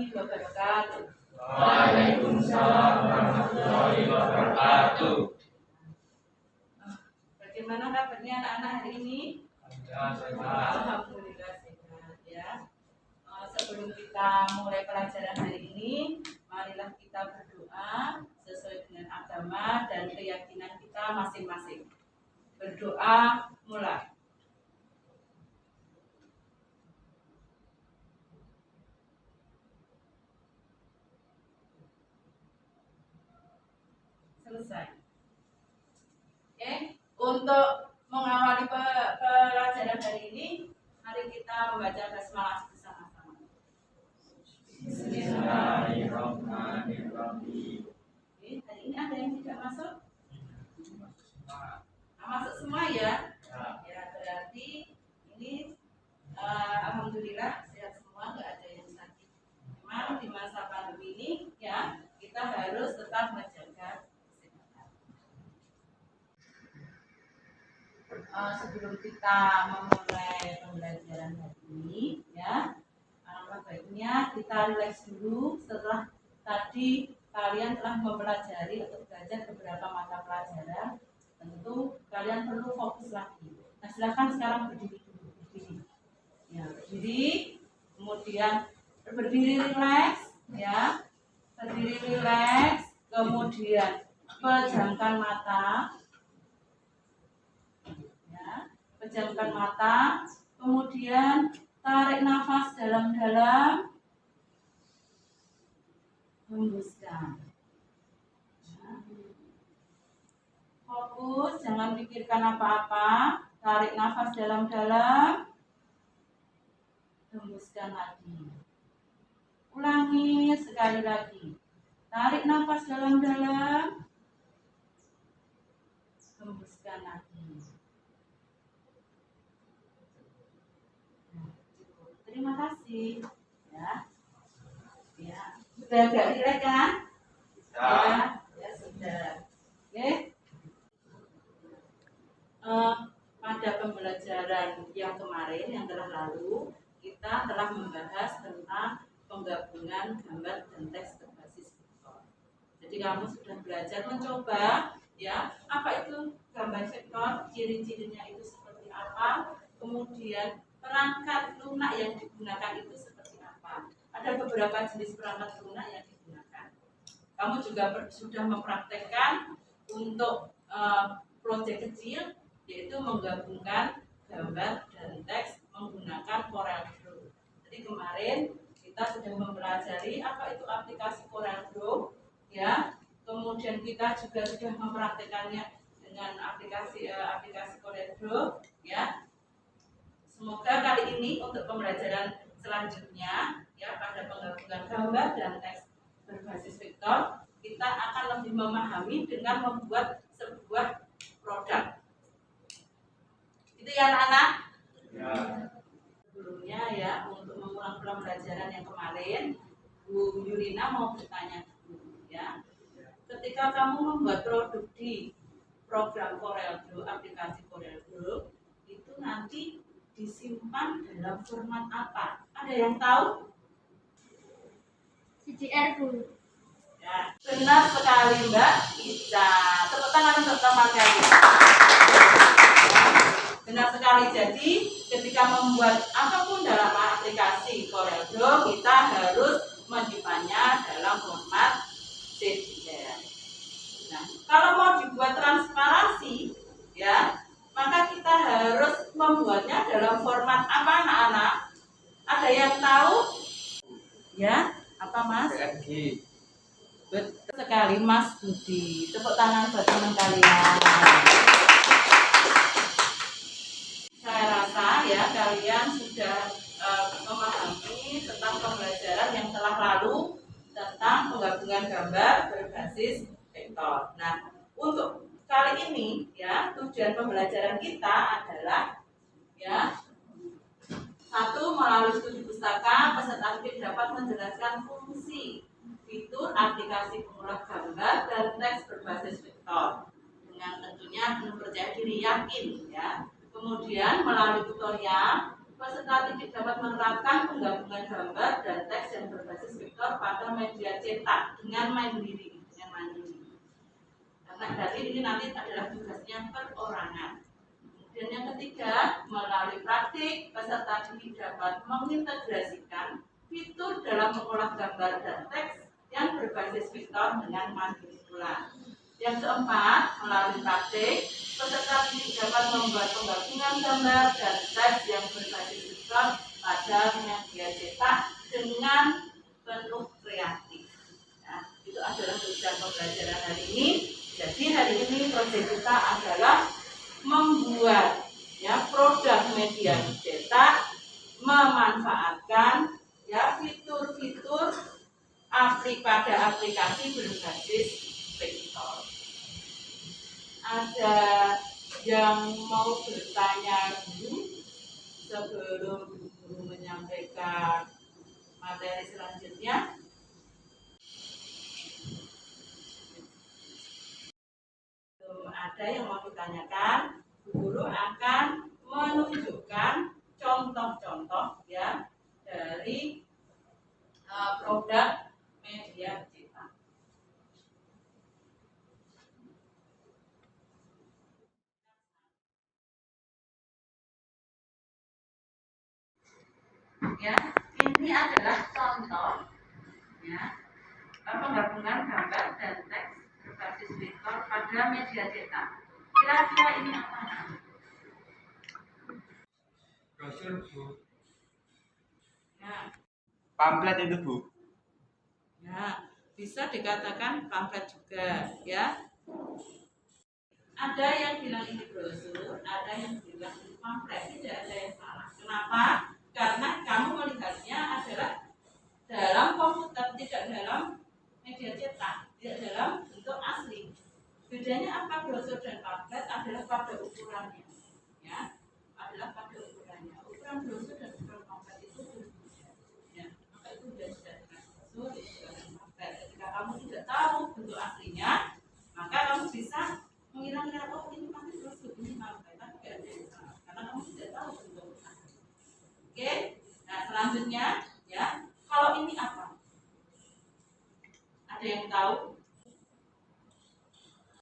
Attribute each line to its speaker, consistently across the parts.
Speaker 1: warahmatullahi wabarakatuh.
Speaker 2: Waalaikumsalam warahmatullahi wabarakatuh.
Speaker 1: Bagaimana kabarnya anak-anak hari ini? Alhamdulillah sehat ya. Sebelum kita mulai pelajaran hari ini, marilah kita berdoa sesuai dengan agama dan keyakinan kita masing-masing. Berdoa mulai. Selesai. Oke, untuk mengawali pelajaran hari ini, mari kita membaca basmalah bersama-sama.
Speaker 2: Bismillahirrahmanirrahim.
Speaker 1: Oke, hari ini ada yang tidak masuk? Masuk semua ya? Ya, berarti ini alhamdulillah sehat semua, nggak ada yang sakit. Memang di masa pandemi ini ya kita harus tetap menjaga kesehatan. Sebelum kita memulai pembelajaran hari ini ya, alangkah baiknya kita relax dulu setelah tadi kalian telah mempelajari atau belajar beberapa mata pelajaran. Tentu kalian perlu fokus lagi. Nah, silakan sekarang berdiri dulu, berdiri. Ya, berdiri, kemudian berdiri rileks, ya, berdiri rileks, kemudian pejamkan mata, ya, pejamkan mata, kemudian tarik nafas dalam-dalam, hembuskan. Fokus, jangan pikirkan apa-apa. Tarik nafas dalam-dalam. Hembuskan lagi. Ulangi sekali lagi. Tarik nafas dalam-dalam. Hembuskan lagi. Nah, cukup. Terima kasih. Ya. Ya. Sudah agak rileks kan? Ya. Ya sudah. Oke. Pada pembelajaran yang kemarin yang telah lalu kita telah membahas tentang penggabungan gambar dan teks berbasis vektor. Jadi kamu sudah belajar mencoba ya apa itu gambar vektor, ciri-cirinya itu seperti apa, kemudian perangkat lunak yang digunakan itu seperti apa. Ada beberapa jenis perangkat lunak yang digunakan. Kamu juga sudah mempraktekkan untuk proyek kecil, yaitu menggabungkan gambar dan teks menggunakan CorelDRAW. Jadi kemarin kita sudah mempelajari apa itu aplikasi CorelDRAW, ya. Kemudian kita juga sudah mempraktekannya dengan aplikasi CorelDRAW, ya. Semoga kali ini untuk pembelajaran selanjutnya, ya, pada penggabungan gambar dan teks berbasis vektor, kita akan lebih memahami dengan membuat sebuah produk. Itu ya anak-anak?
Speaker 2: Ya.
Speaker 1: Sebelumnya ya, untuk mengulang pembelajaran yang kemarin, Bu Yurina mau bertanya dulu ya. Ketika kamu membuat produk di program CorelDRAW, aplikasi CorelDRAW, itu nanti disimpan dalam format apa? Ada yang tahu?
Speaker 3: CTR dulu.
Speaker 1: Ya, benar sekali Mbak Ica. Tepuk tangan untuk teman kalian. Benar sekali. Jadi ketika membuat apapun dalam aplikasi CorelDRAW, kita harus menyimpannya dalam format CTR. Nah, kalau mau dibuat transparansi, ya, maka kita harus membuatnya dalam format apa anak-anak? Ada yang tahu? Ya, apa Mas?
Speaker 2: PNG.
Speaker 1: Betul sekali Mas Budi. Tepuk tangan buat teman kalian. Saya rasa ya kalian sudah memahami tentang pembelajaran yang telah lalu tentang penggabungan gambar berbasis vektor. Nah, untuk kali ini ya tujuan pembelajaran kita adalah ya satu, melalui studi pustaka peserta didik dapat menjelaskan fungsi fitur aplikasi pengolah gambar dan teks berbasis vektor dengan tentunya penuh percaya diri, yakin ya. Kemudian melalui tutorial peserta didik dapat menerapkan penggabungan gambar dan teks yang berbasis vektor pada media cetak dengan mandiri. Karena dari ini nanti adalah tugasnya perorangan. Dan yang ketiga, melalui praktik, peserta didik dapat mengintegrasikan fitur dalam mengolah gambar dan teks yang berbasis vektor dengan mandiri pula. Yang keempat, melalui praktik, peserta didik dapat membuat penggabungan gambar dan teks yang berbasis vektor pada media cetak dengan penuh kreatif. Nah, itu adalah tujuan pembelajaran hari ini. Jadi hari ini proyek kita adalah membuat produk media cetak, memanfaatkan fitur-fitur pada aplikasi berbasis vektor. Ada yang mau bertanya dulu sebelum guru menyampaikan materi selanjutnya? Ada yang mau ditanyakan, guru akan menunjukkan contoh-contoh dari produk media cetak. Ini adalah contoh penggabungan gambar dan teks berbasis vektor pada media cetak. Kira-kira ini apa?
Speaker 2: Brosur, Bu.
Speaker 3: Pamflet itu, Bu.
Speaker 1: Bisa dikatakan pamflet juga, ya. Ada yang bilang ini brosur, ada yang bilang ini pamflet. Tidak ada yang salah. Kenapa? Karena kamu melihatnya adalah dalam komputer, tidak dalam media cetak, tidak dalam bentuk asli. Bedanya apa brosur dan pamflet adalah pada ukurannya, adalah pada ukurannya. Ukuran brosur dan ukuran pamflet itu berbeda. Maka itu sudah brosur, itu adalah pamflet. Ketika kamu tidak tahu bentuk aslinya, maka kamu bisa mengira-ngira ini pasti brosur, ini pamflet, tapi tidak ada yang salah, karena kamu tidak tahu bentuk asli. Oke, nah selanjutnya kalau ini apa? Ada yang tahu?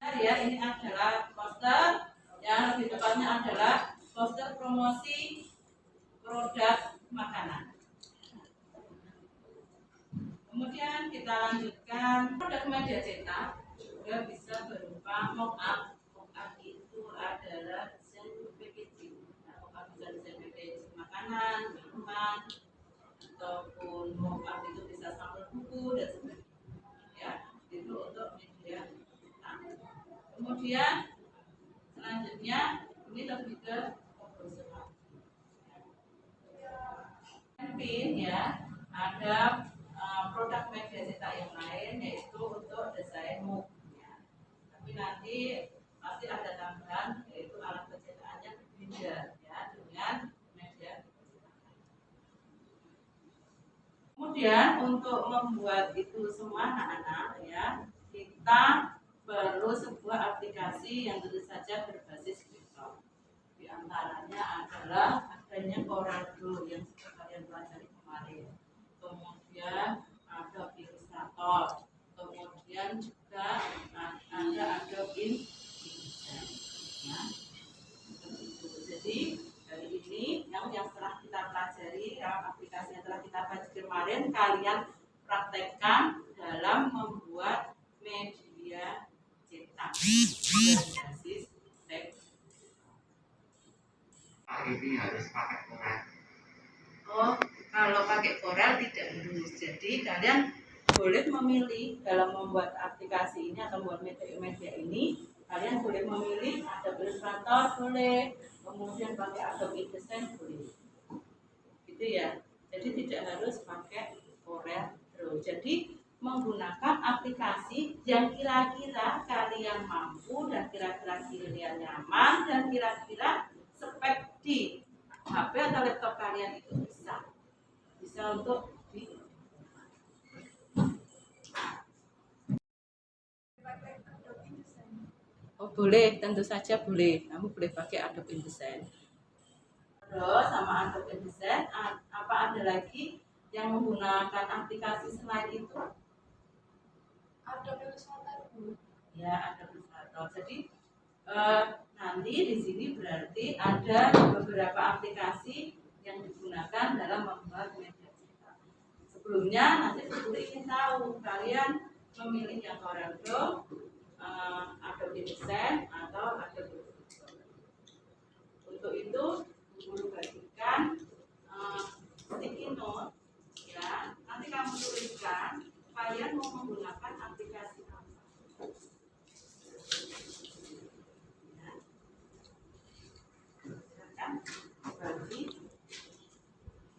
Speaker 1: Ini adalah poster, yang lebih tepatnya adalah poster promosi produk makanan. Kemudian kita lanjutkan, produk media cetak juga bisa berupa mock-up. Mock-up itu adalah desain packaging. Mock-up bisa desain packaging makanan, minuman, ataupun mock-up itu bisa sampel buku dan sebagainya. Itu untuk media cetak. Kemudian selanjutnya ini lebih ke proposal. Pin ada produk media cetak yang lain yaitu untuk desain MOOC. Tapi nanti pasti ada tambahan yaitu alat pencetakannya berbeda dengan media cetakan. Kemudian untuk membuat itu semua anak-anak kita perlu sebuah aplikasi yang tentu saja berbasis vektor. Di antaranya adalah adanya Corel yang sudah kalian pelajari kemarin. Kemudian ada Illustrator. Kemudian juga ada Adobe InDesign. Jadi dari ini yang setelah kita pelajari aplikasi yang telah kita pelajari kemarin, kalian praktekkan dalam membuat media cetak berbasis teks.
Speaker 3: Ini harus pakai Corel.
Speaker 1: Oh, kalau pakai Corel tidak harus. Jadi kalian boleh memilih dalam membuat aplikasi ini atau membuat media ini, kalian boleh memilih ada Illustrator boleh, kemudian pakai Adobe InDesign boleh. Gitu ya. Jadi tidak harus pakai Corel Draw. Jadi menggunakan aplikasi yang kira-kira kalian mampu dan kira-kira kalian nyaman dan kira-kira spek di HP atau laptop kalian itu bisa untuk di boleh, tentu saja boleh. Kamu boleh pakai Adobe InDesign. Draw sama Adobe InDesign. Apa ada lagi yang menggunakan aplikasi selain itu?
Speaker 4: Ada Illustrator, Bu.
Speaker 1: Ya, ada Illustrator. Jadi nanti di sini berarti ada beberapa aplikasi yang digunakan dalam membuat media cetak. Sebelumnya nanti Guru ingin tahu kalian memilih yang CorelDRAW, Adobe InDesign atau Adobe Illustrator. Untuk itu Guru bagikan sticky note, ya. Nanti kamu tuliskan kalian mau menggunakan aplikasi apa. Ya. Silakan bagi,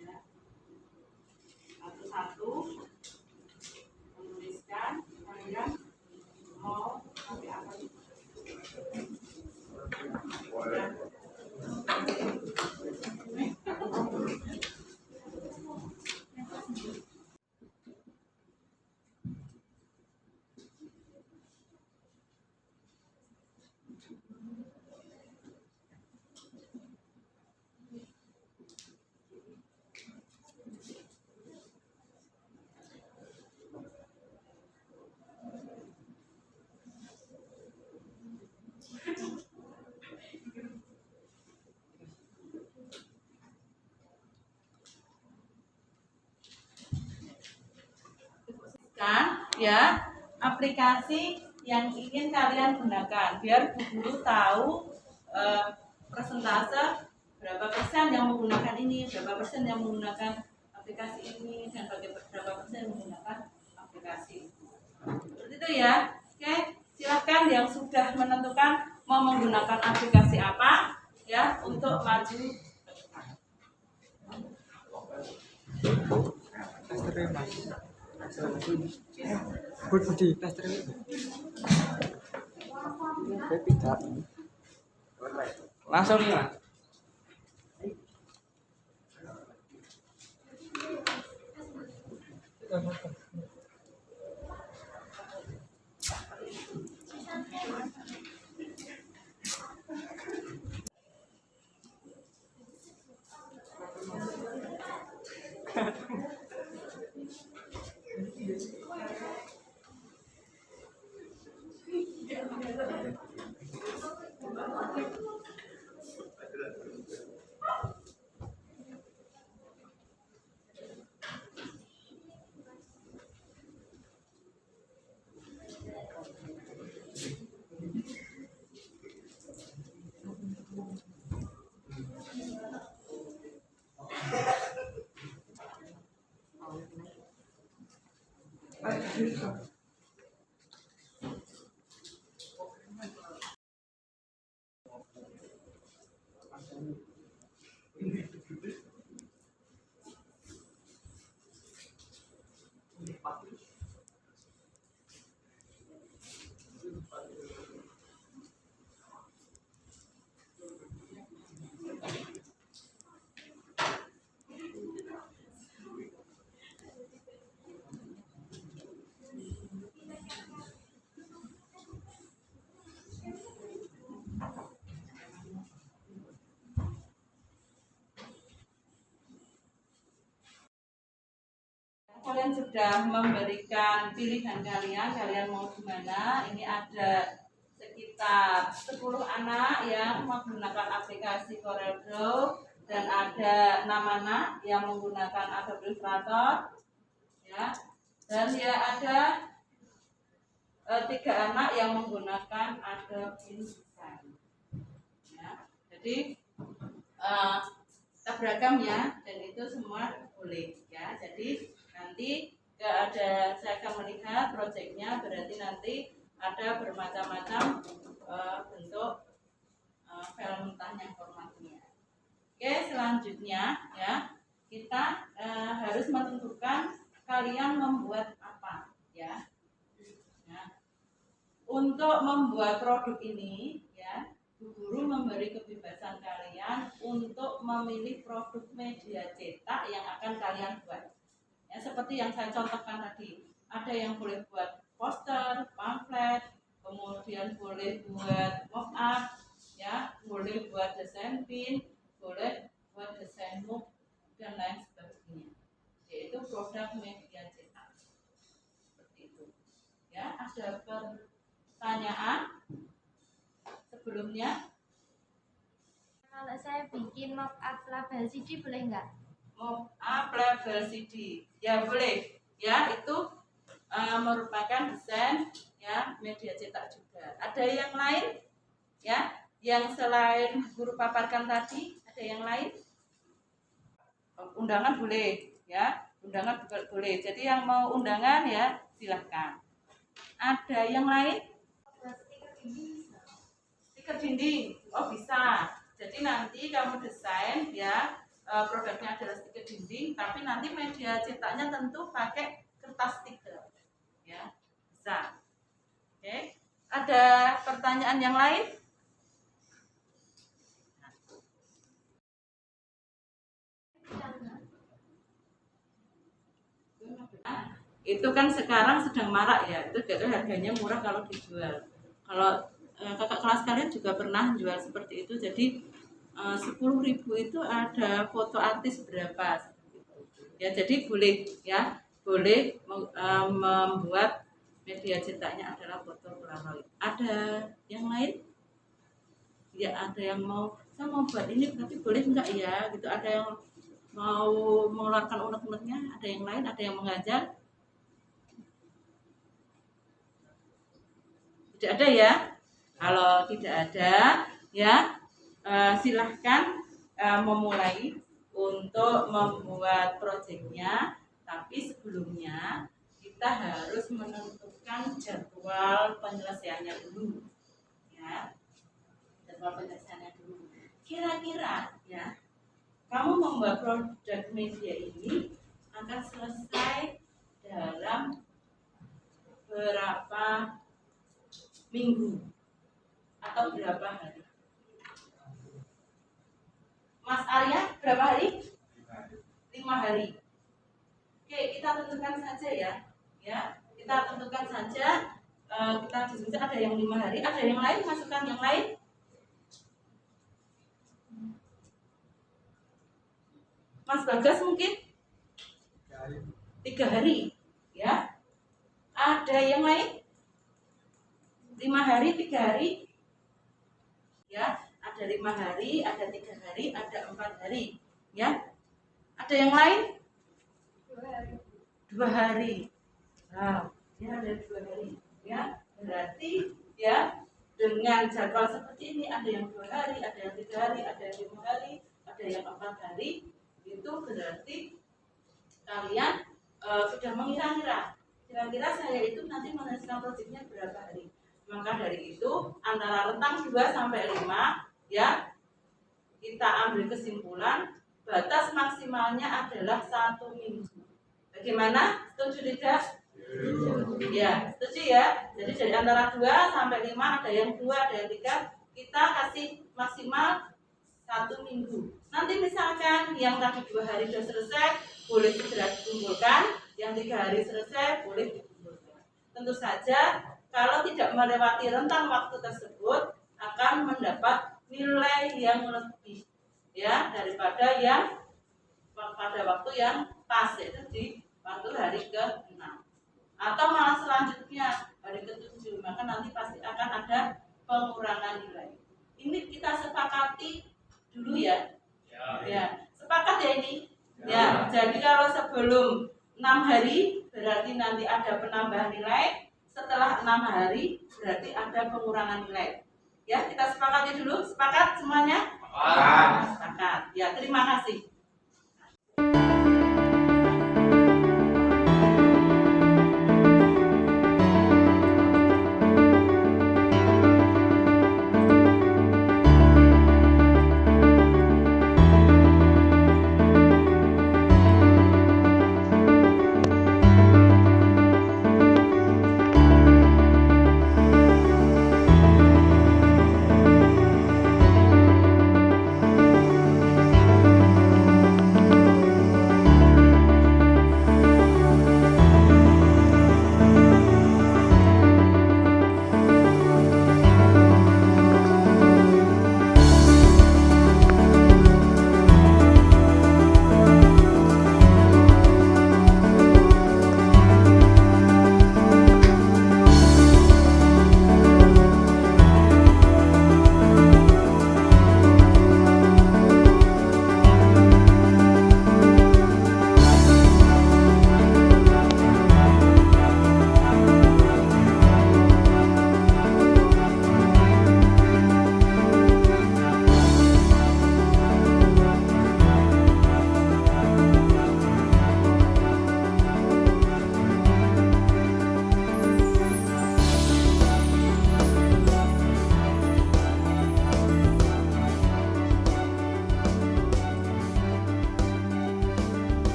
Speaker 1: ya, satu-satu menuliskan kalian mau pakai apa. Ya, aplikasi yang ingin kalian gunakan biar guru tahu persentase berapa persen yang menggunakan ini, berapa persen yang menggunakan aplikasi ini, dan berapa persen yang menggunakan aplikasi itu. Seperti itu ya. Oke, silakan yang sudah menentukan mau menggunakan aplikasi apa ya untuk maju ke depan.
Speaker 3: Langsung nih Mas. Kalian sudah memberikan pilihan kalian mau gimana. Ini ada sekitar 10 anak yang menggunakan aplikasi CorelDRAW dan ada 6 anak yang menggunakan Adobe Illustrator, ya. Dan ya ada 3 anak yang menggunakan Adobe InDesign. Ya. Jadi kita beragam ya, dan itu semua boleh ya. Jadi nanti saya akan melihat proyeknya, berarti nanti ada bermacam-macam bentuk file mentahnya, formatnya. Oke, selanjutnya ya kita harus menentukan kalian membuat apa ya. Nah, untuk membuat produk ini ya, guru memberi kebebasan kalian untuk memilih produk media cetak yang akan kalian buat. Ya, seperti yang saya contohkan tadi, ada yang boleh buat poster, pamflet, kemudian boleh buat mock-up, ya, boleh buat desain pin, boleh buat
Speaker 4: mock up label CD boleh nggak?
Speaker 3: Mock up label CD ya boleh ya, itu merupakan desain ya media cetak juga. Ada yang lain ya yang selain guru paparkan tadi, ada yang lain? Undangan boleh ya, undangan juga boleh. Jadi yang mau undangan ya silahkan. Ada yang lain? Stiker dinding, oh bisa. Jadi nanti kamu desain ya, produknya adalah stiker dinding, tapi nanti media cetaknya tentu pakai kertas stiker, ya bisa. Oke, ada pertanyaan yang lain? Itu kan sekarang sedang marak ya, itu harganya murah kalau dijual. Kalau kakak kelas kalian juga pernah jual seperti itu, jadi 10.000 itu ada foto artis berapa ya, jadi boleh ya, boleh membuat media cetaknya adalah foto polaroid. Ada yang lain? Ya ada yang mau, saya mau buat ini tapi boleh enggak ya gitu, ada yang mau mengeluarkan unek-uneknya, ada yang lain, ada yang mengajar. Tidak ada ya? Kalau tidak ada ya silahkan memulai untuk membuat proyeknya, tapi sebelumnya kita harus menentukan jadwal penyelesaiannya dulu ya, jadwal penyelesaiannya dulu. Kira-kira ya kamu membuat produk media ini akan selesai dalam berapa minggu atau berapa hari? Mas Arya berapa hari? 5 hari. Oke, kita tentukan saja ya. Ya, kita tentukan saja. Kita diskusi, ada yang 5 hari, ada yang lain, masukan yang lain. Mas Bagas mungkin 3 hari, ya. Ada yang lain? 5 hari, 3 hari, ya. Ada 5 hari, ada 3 hari, ada 4 hari, ya. Ada yang lain? 2 hari. Nah, ya ada 2 hari, ya. Berarti ya dengan jadwal seperti ini, ada yang 2 hari, ada yang 3 hari, ada yang 5 hari, ada yang 4 hari. Itu berarti kalian sudah mengira-ngira. Kira-kira saya itu nanti menyelesaikan proyeknya berapa hari. Maka dari itu antara rentang 2 sampai 5 ya kita ambil kesimpulan batas maksimalnya adalah 1 minggu. Bagaimana? Setuju tidak? Ya, setuju ya. Jadi dari antara 2 sampai 5, ada yang 2, ada yang 3, kita kasih maksimal 1 minggu. Nanti misalkan yang tadi 2 hari sudah selesai, boleh segera dikumpulkan. Yang 3 hari selesai, boleh dikumpulkan. Tentu saja kalau tidak melewati rentang waktu tersebut akan mendapat nilai yang lebih ya daripada yang pada waktu yang pas, yaitu di waktu hari ke-6 atau malah selanjutnya hari ke-7, maka nanti pasti akan ada pengurangan nilai. Ini kita sepakati dulu ya. Ya, sepakat ya ini. Ya, jadi kalau sebelum 6 hari berarti nanti ada penambahan nilai. Setelah 6 hari berarti ada pengurangan nilai. Ya, kita sepakati dulu. Sepakat semuanya? Sepakat. Ya, terima kasih.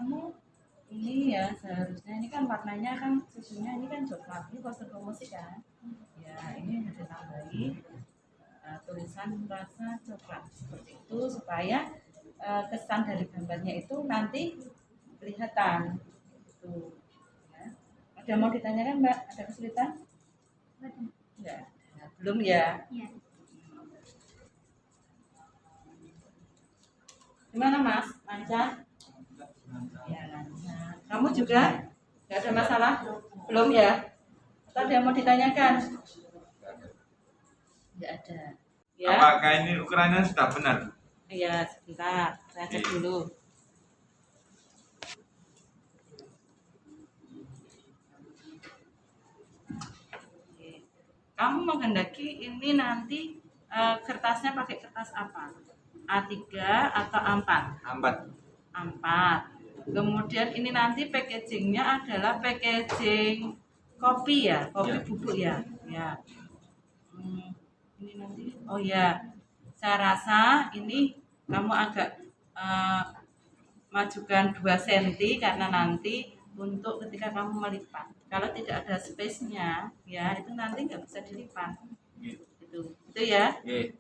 Speaker 3: kamu ini ya seharusnya ini kan warnanya kan susunya ini kan coklat, ini poster promosi kan ya, ini harus ditambahi tulisan rasa coklat seperti itu supaya kesan dari gambarnya itu nanti kelihatan itu ya. Ada mau ditanyakan Mbak, ada kesulitan? Enggak, belum ya.
Speaker 4: Iya.
Speaker 3: Gimana Mas, lancar? Ya lancar. Kamu juga nggak ada masalah? Belum ya? Atau ada yang mau ditanyakan? Nggak ada. Ya?
Speaker 2: Apakah ini ukurannya sudah benar?
Speaker 3: Iya, sebentar. Saya cek dulu. Oke. Kamu menghendaki ini nanti kertasnya pakai kertas apa? A3 atau A4?
Speaker 2: Ambat.
Speaker 3: A4. Kemudian ini nanti packagingnya adalah packaging kopi ya, kopi
Speaker 2: Ya.
Speaker 3: bubuk ya. Ya. Ini nanti, oh ya, saya rasa ini kamu agak majukan 2 cm karena nanti untuk ketika kamu melipat. Kalau tidak ada space-nya, ya itu nanti nggak bisa dilipat. Itu ya.
Speaker 2: Oke.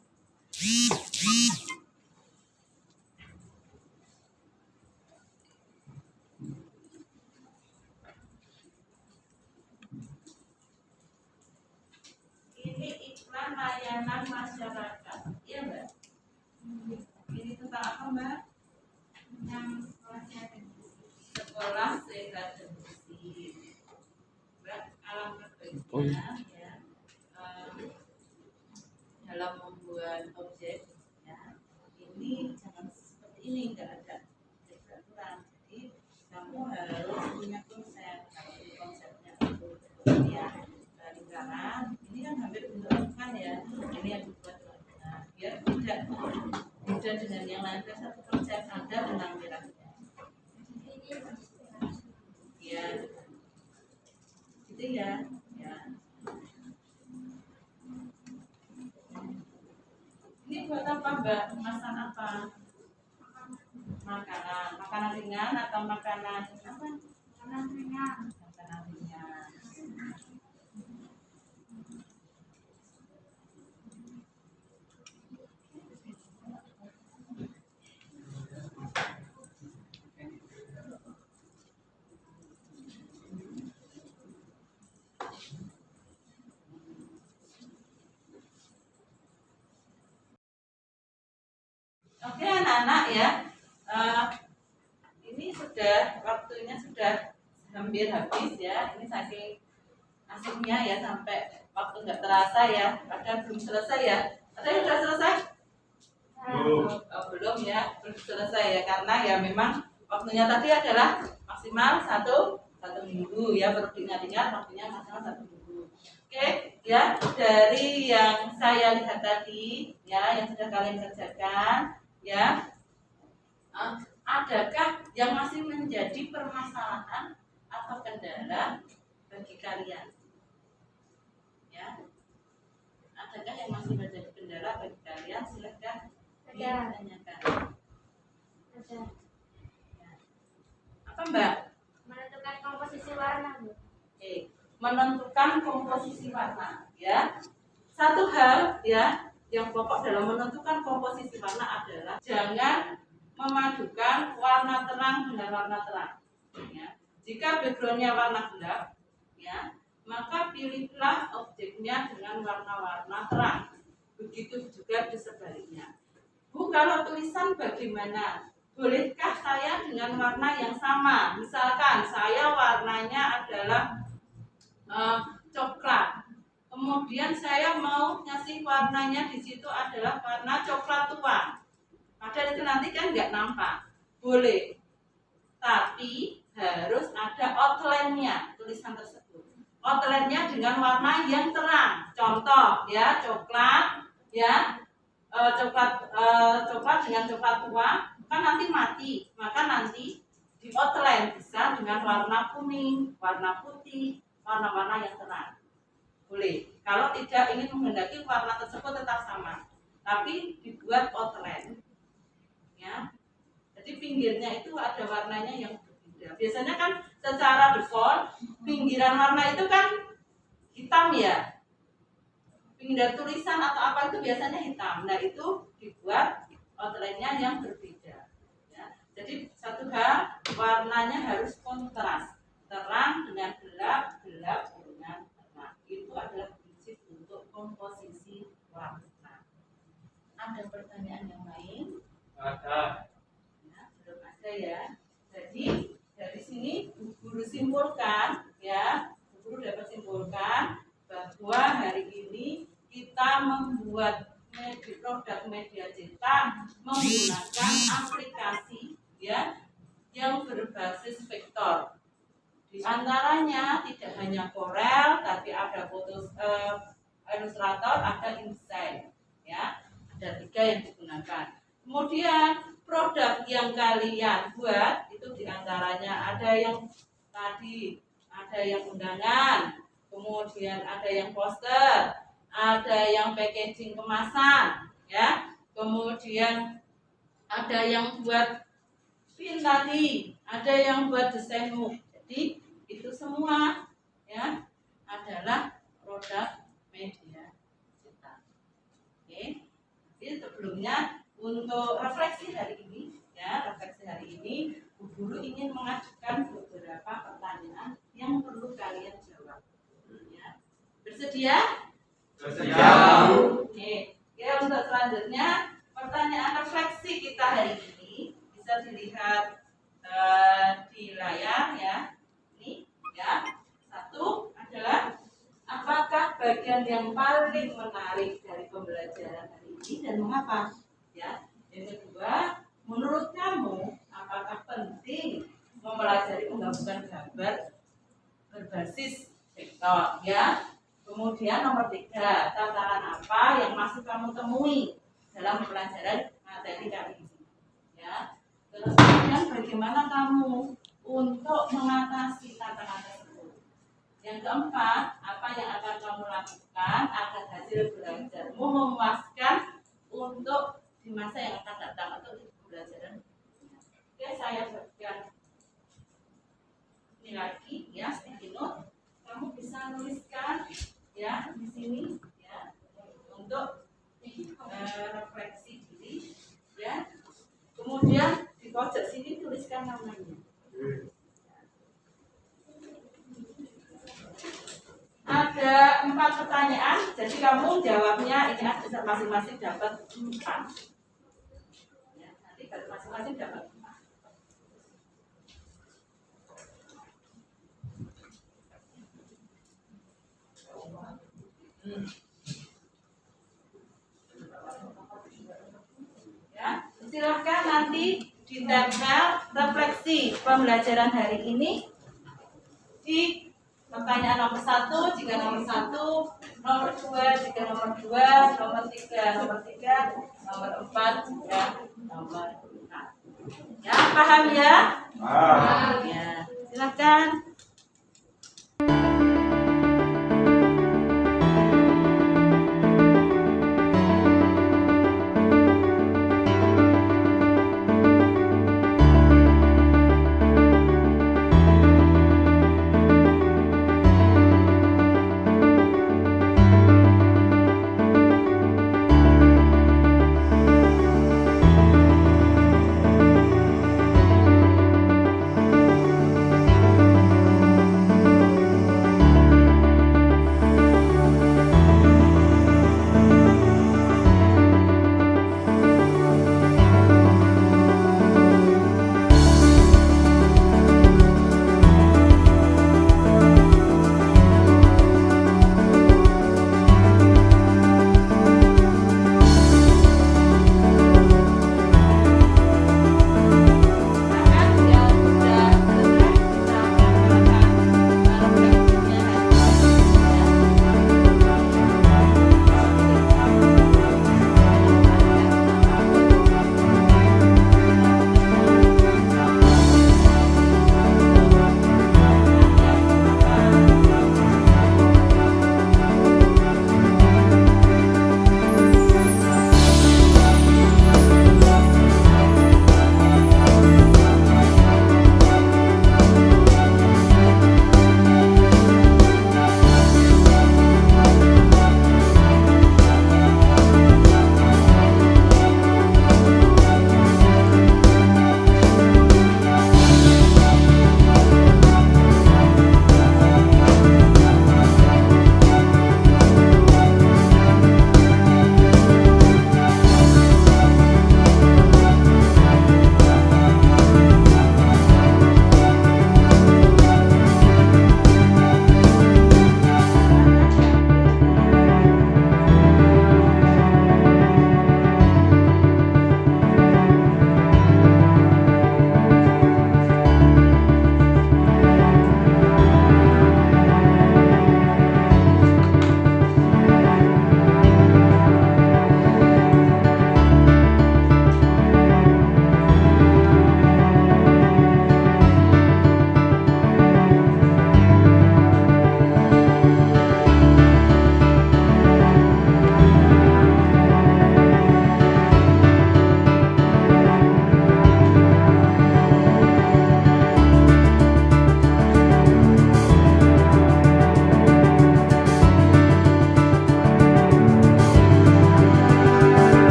Speaker 3: Ini iklan layanan masyarakat, iya Mbak? Ini tentang apa Mbak? Yang sekolah sehat dan bersih. Mbak, alangkah baiknya ya dalam membuat objek ya, ini jangan seperti ini, nggak ada aturan. Jadi kamu harus punya konsep. Kalau konsepnya itu ya lingkaran, ini kan hampir bentukan ya, ini yang dibuat warna biar tidak beda dengan yang lain. Satu konsep ada benang merahnya ya, gitu ya. Ya, ini buat apa Mbak? Masak apa? Makanan ringan atau makanan apa?
Speaker 4: Makanan ringan.
Speaker 3: Makanan ringan. Oke anak-anak ya, ini sudah waktunya sudah hampir habis ya. Ini saking asiknya ya sampai waktu nggak terasa ya. Padahal belum selesai ya. Ada yang sudah selesai?
Speaker 2: Belum.
Speaker 3: Oh, belum ya, belum selesai ya karena ya memang waktunya tadi adalah maksimal satu minggu ya, perlu diingat-ingat waktunya maksimal 1 minggu. Oke ya, dari yang saya lihat tadi ya, yang sudah kalian kerjakan ya, adakah yang masih menjadi permasalahan atau kendala bagi kalian? Ya, adakah yang masih menjadi kendala bagi kalian? Silakan ditanyakan.
Speaker 4: Ada.
Speaker 3: Ya. Apa Mbak?
Speaker 4: Menentukan komposisi warna, Bu.
Speaker 3: Oke, menentukan komposisi warna ya. Satu hal ya yang pokok dalam menentukan komposisi warna adalah jangan memadukan warna terang dengan warna terang ya. Jika backgroundnya warna gelap ya, maka pilihlah objeknya dengan warna-warna terang. Begitu juga di sebaliknya. Bu, kalau tulisan bagaimana? Bolehkah saya dengan warna yang sama? Misalkan saya warnanya adalah coklat. Kemudian saya mau ngasih warnanya di situ adalah warna coklat tua. Padahal itu nanti kan nggak nampak. Boleh. Tapi harus ada outline-nya tulisan tersebut. Outline-nya dengan warna yang terang. Contoh ya, coklat ya. Coklat dengan coklat tua kan nanti mati, maka nanti di outline bisa dengan warna kuning, warna putih, warna-warna yang terang. Boleh. Kalau tidak ingin menghendaki warna tersebut tetap sama, tapi dibuat outline ya. Jadi pinggirnya itu ada warnanya yang berbeda. Biasanya kan secara default pinggiran warna itu kan hitam ya. Pinggiran tulisan atau apa itu biasanya hitam. Nah itu dibuat outline-nya yang berbeda. Ya. Jadi satu hal warnanya harus kontras, terang dengan gelap, gelap dengan terang. Itu adalah prinsip untuk komposisi warna. Ada pertanyaan yang lain?
Speaker 2: Ada.
Speaker 3: Nah, belum ada ya. Jadi dari sini guru simpulkan ya, guru dapat simpulkan bahwa hari ini kita membuat produk media cetak menggunakan aplikasi ya yang berbasis vektor. Di antaranya tidak hanya Corel, tapi ada Illustrator, ada InDesign ya. Ada 3 yang digunakan. Kemudian produk yang kalian buat itu diantaranya ada yang tadi, ada yang undangan, kemudian ada yang poster, ada yang packaging kemasan, ya, kemudian ada yang buat pin tadi, ada yang buat desain move. Jadi itu semua ya adalah produk media cetak. Oke. Jadi sebelumnya untuk refleksi hari ini, ya refleksi hari ini, Bu Guru ingin mengajukan beberapa pertanyaan yang perlu kalian jawab. Ya. Bersedia?
Speaker 2: Bersedia.
Speaker 3: Oke. Ya untuk selanjutnya pertanyaan refleksi kita hari ini bisa dilihat di layar ya. Ini ya. Satu adalah apakah bagian yang paling menarik dari pembelajaran hari ini dan mengapa? Ya. Yang kedua, menurut kamu apakah penting mempelajari penggabungan gambar berbasis vektor? Ya. Kemudian nomor 3, tantangan apa yang masih kamu temui dalam pembelajaran materi kali ini? Ya. Terus kemudian bagaimana kamu untuk mengatasi tantangan tersebut? Yang keempat, apa yang akan kamu lakukan agar hasil belajarmu memuaskan untuk di masa yang akan datang atau di pembelajaran? Oke, saya berikan ini lagi ya, sticky note. Kamu bisa nuliskan ya di sini ya untuk refleksi diri ya. Kemudian di pojok sini tuliskan namanya. Ada 4 pertanyaan, jadi kamu jawabnya ini ada masing-masing dapat 4. Ya, nanti masing-masing dapat 4. Ya, silakan nanti ditempel refleksi pembelajaran hari ini di pertanyaan nomor 1 jika nomor 1, nomor 2 jika nomor 2, nomor 3 nomor 3, nomor 4 jika nomor 4. Ya, paham ya?
Speaker 2: Paham.
Speaker 3: Ya, silakan.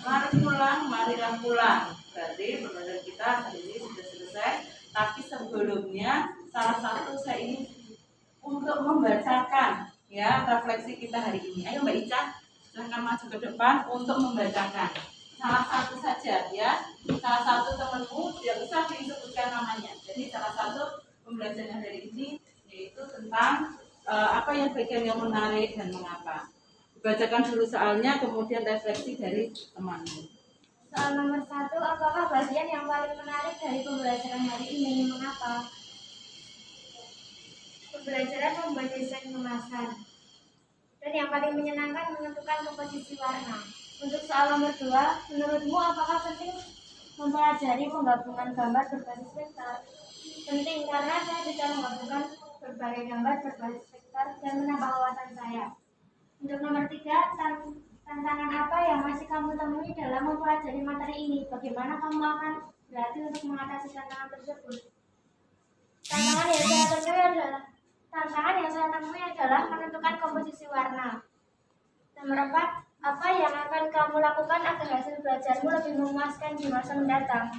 Speaker 3: Marilah pulang. Berarti pembelajaran kita hari ini sudah selesai. Tapi sebelumnya salah satu saya ingin untuk membacakan ya refleksi kita hari ini. Ayo Mbak Ica, silahkan maju ke depan untuk membacakan. Salah satu saja ya, salah satu temanmu tidak usah disebutkan namanya. Jadi salah satu pembelajaran hari ini yaitu tentang apa yang bagian yang menarik dan mengapa. Bacakan dulu soalnya, kemudian refleksi dari temanmu.
Speaker 4: Soal nomor 1, apakah bagian yang paling menarik dari pembelajaran hari ini? Mengapa? Pembelajaran membuat desain kemasan. Dan yang paling menyenangkan menentukan komposisi warna. Untuk soal nomor 2, menurutmu apakah penting mempelajari penggabungan gambar berbasis vektor? Penting karena saya bisa menggabungkan berbagai gambar berbasis vektor dan menambah wawasan saya. Untuk nomor 3, tantangan apa yang masih kamu temui dalam mempelajari materi ini? Bagaimana kamu akan berlatih untuk mengatasi tantangan tersebut? Tantangan yang saya temui adalah menentukan komposisi warna. Nomor 4, apa yang akan kamu lakukan agar hasil belajarmu lebih memuaskan di masa mendatang?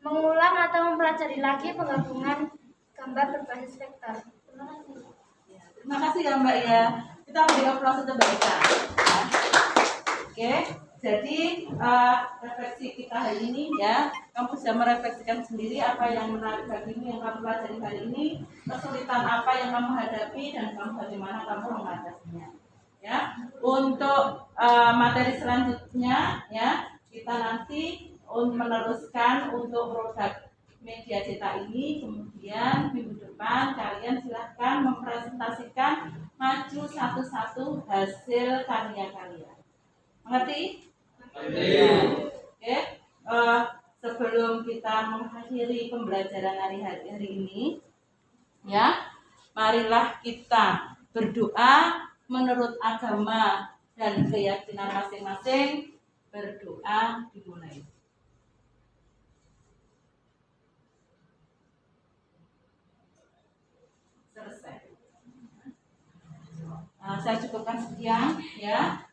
Speaker 4: Mengulang atau mempelajari lagi penggabungan gambar berbasis vektor. Terima kasih.
Speaker 3: Terima kasih ya Mbak ya. Kita beri aplaus untuk Mbak Ica. Oke, jadi refleksi kita hari ini ya, kamu bisa merefleksikan sendiri apa yang menarik bagimu yang kamu pelajari hari ini, kesulitan apa yang kamu hadapi dan bagaimana kamu mengatasinya. Ya, untuk materi selanjutnya ya, kita nanti meneruskan untuk produk media cetak ini. Kemudian minggu depan kalian silahkan mempresentasikan maju satu-satu hasil karya kalian. Mengerti? Oke. Sebelum kita mengakhiri pembelajaran hari ini, ya, marilah kita berdoa menurut agama dan keyakinan masing-masing. Berdoa dimulai. Selesai. Saya cukupkan sekian ya.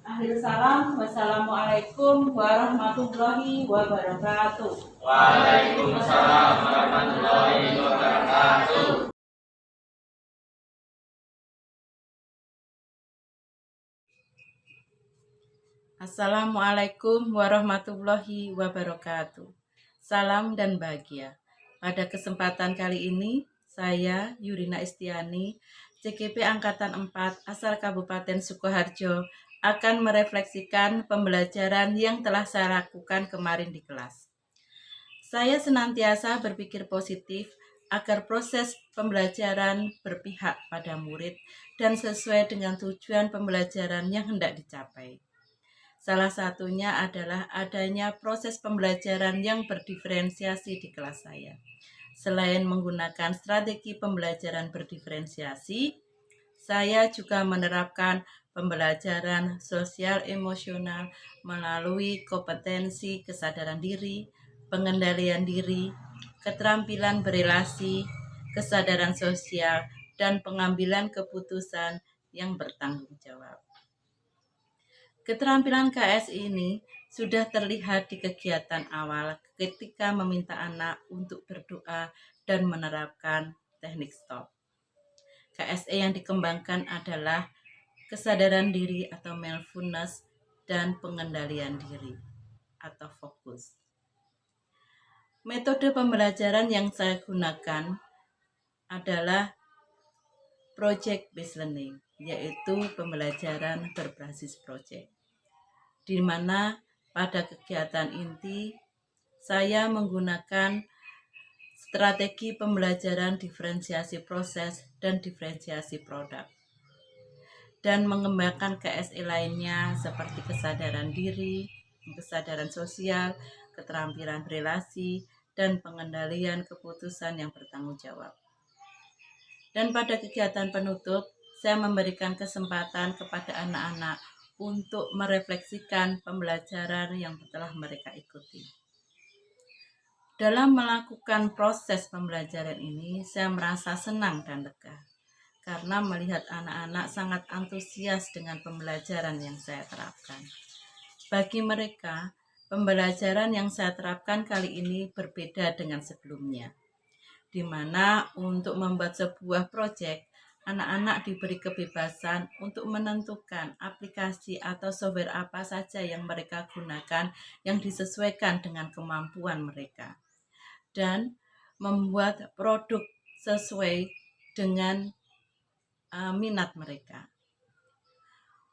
Speaker 3: Akhir salam, wassalamualaikum warahmatullahi wabarakatuh.
Speaker 2: Waalaikumsalam warahmatullahi wabarakatuh.
Speaker 3: Assalamualaikum warahmatullahi wabarakatuh. Salam dan bahagia. Pada kesempatan kali ini, saya Yurina Istiani, CGP Angkatan 4 asal Kabupaten Sukoharjo, akan merefleksikan pembelajaran yang telah saya lakukan kemarin di kelas. Saya senantiasa berpikir positif agar proses pembelajaran berpihak pada murid dan sesuai dengan tujuan pembelajaran yang hendak dicapai. Salah satunya adalah adanya proses pembelajaran yang berdiferensiasi di kelas saya. Selain menggunakan strategi pembelajaran berdiferensiasi, saya juga menerapkan pembelajaran sosial emosional melalui kompetensi kesadaran diri, pengendalian diri, keterampilan berelasi, kesadaran sosial, dan pengambilan keputusan yang bertanggung jawab. Keterampilan KS ini sudah terlihat di kegiatan awal ketika meminta anak untuk berdoa dan menerapkan teknik stop. KSE yang dikembangkan adalah kesadaran diri atau mindfulness dan pengendalian diri atau fokus. Metode pembelajaran yang saya gunakan adalah project based learning, yaitu pembelajaran berbasis project, di mana pada kegiatan inti saya menggunakan strategi pembelajaran diferensiasi proses dan diferensiasi produk, dan mengembangkan KSE lainnya seperti kesadaran diri, kesadaran sosial, keterampilan berelasi, dan pengendalian keputusan yang bertanggung jawab. Dan pada kegiatan penutup, saya memberikan kesempatan kepada anak-anak untuk merefleksikan pembelajaran yang telah mereka ikuti. Dalam melakukan proses pembelajaran ini, saya merasa senang dan lega karena melihat anak-anak sangat antusias dengan pembelajaran yang saya terapkan. Bagi mereka, pembelajaran yang saya terapkan kali ini berbeda dengan sebelumnya, di mana untuk membuat sebuah proyek, anak-anak diberi kebebasan untuk menentukan aplikasi atau software apa saja yang mereka gunakan yang disesuaikan dengan kemampuan mereka, dan membuat produk sesuai dengan minat mereka.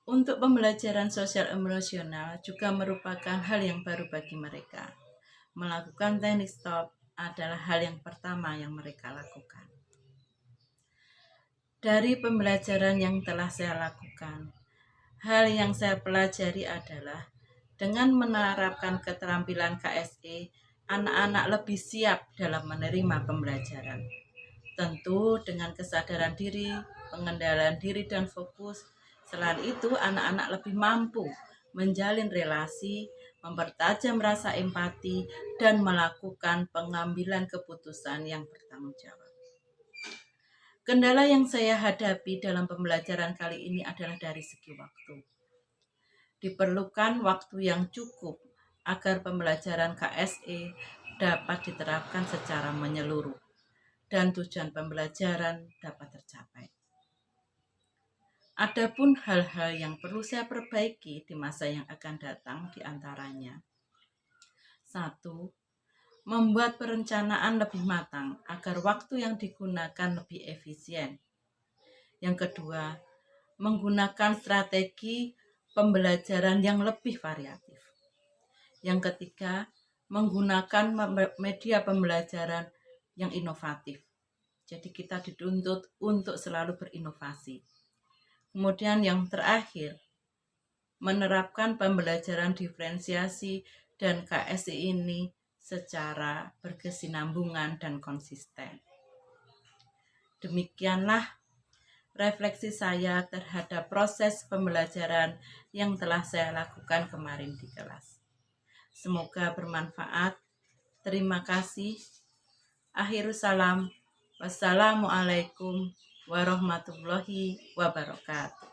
Speaker 3: Untuk pembelajaran sosial emosional juga merupakan hal yang baru bagi mereka. Melakukan teknik stop adalah hal yang pertama yang mereka lakukan. Dari pembelajaran yang telah saya lakukan, hal yang saya pelajari adalah dengan menerapkan keterampilan KSE, anak-anak lebih siap dalam menerima pembelajaran. Tentu dengan kesadaran diri, pengendalian diri dan fokus. Selain itu, anak-anak lebih mampu menjalin relasi, mempertajam rasa empati, dan melakukan pengambilan keputusan yang bertanggung jawab. Kendala yang saya hadapi dalam pembelajaran kali ini adalah dari segi waktu. Diperlukan waktu yang cukup agar pembelajaran KSE dapat diterapkan secara menyeluruh dan tujuan pembelajaran dapat tercapai. Adapun hal-hal yang perlu saya perbaiki di masa yang akan datang diantaranya: 1. Membuat perencanaan lebih matang agar waktu yang digunakan lebih efisien. Yang kedua, menggunakan strategi pembelajaran yang lebih variatif. Yang ketiga, menggunakan media pembelajaran yang inovatif. Jadi kita dituntut untuk selalu berinovasi. Kemudian yang terakhir, menerapkan pembelajaran diferensiasi dan KSI ini secara berkesinambungan dan konsisten. Demikianlah refleksi saya terhadap proses pembelajaran yang telah saya lakukan kemarin di kelas. Semoga bermanfaat. Terima kasih. Akhirus salam. Wassalamualaikum warahmatullahi wabarakatuh.